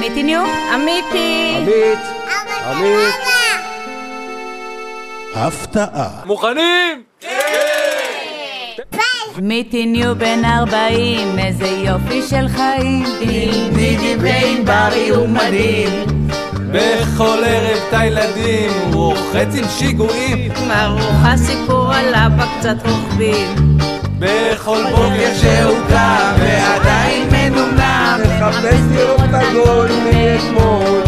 אמיתי ניו? אמיתי! עמית! הפתעה. מוכנים? אמיתי ניו בן 40, איזה יופי של חיים. דידי בן בריא ומדהים. בכל ערב את הילדים הוא רוחץ עם שיגועים. מרוחה סיפור על אבא קצת רוחבים. בכל בוקר בוקר שהוא קם ועדיין מנומנם, מחפש לראות את הגול מאתמול.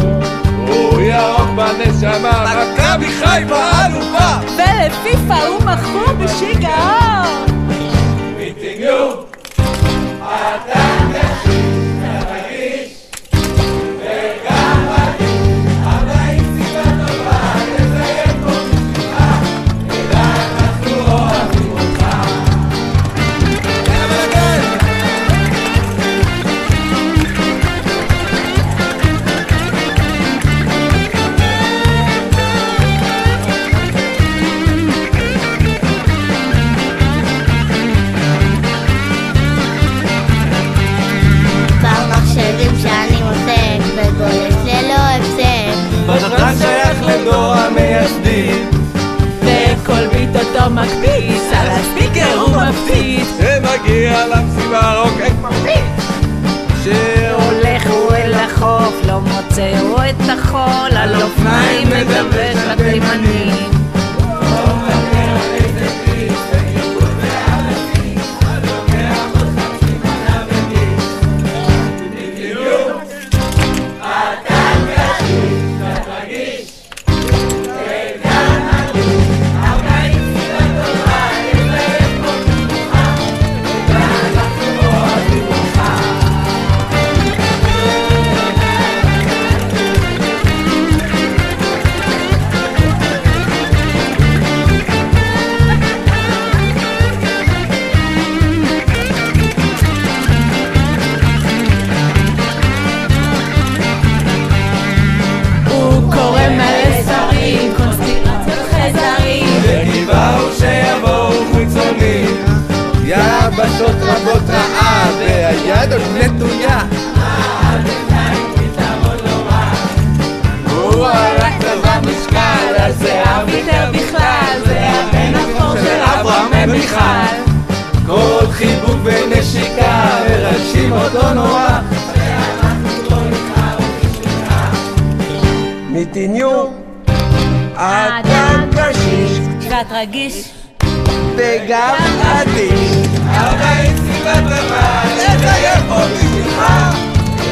הוא ירוק בנשמה, מכבי חיפה אלופה. ולפיפה הוא מכור בשיגעון. מיטיניו אתה תקשיב, תרגיש וגם מרגיש. הבית סיבה טובה לזיין פה בשבילך, ואנחנו אוהבים אותך. במחשבים שאני עוסק וגולש ללא הפסק, בדרן שייך לדור המייסדים, וכל ביט אותו מקפיץ, על הספיקר הוא מפציץ. ומגיע למסיבה רוקק מפחיד. הולך הוא אל החוף, לא מוצא הוא את החול, על אופניים מדבש לתימנים. יבשות רבות רעה והיד עוד נטויה. הוא רק כזה משקל, אז זה אביטר בכלל, זה הבן אפור של אברהם ומיכל. כל חיבוק ונשיקה מרגשים אותו נורא. מיטיניו אתה קשיש ואת רגיש וגם אדיש. הבית סיבה טובה לזיין פה בשבילך,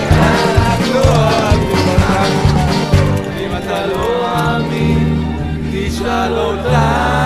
ואנחנו אוהבים אותך. אם אתה לא מאמין תשאל אותה.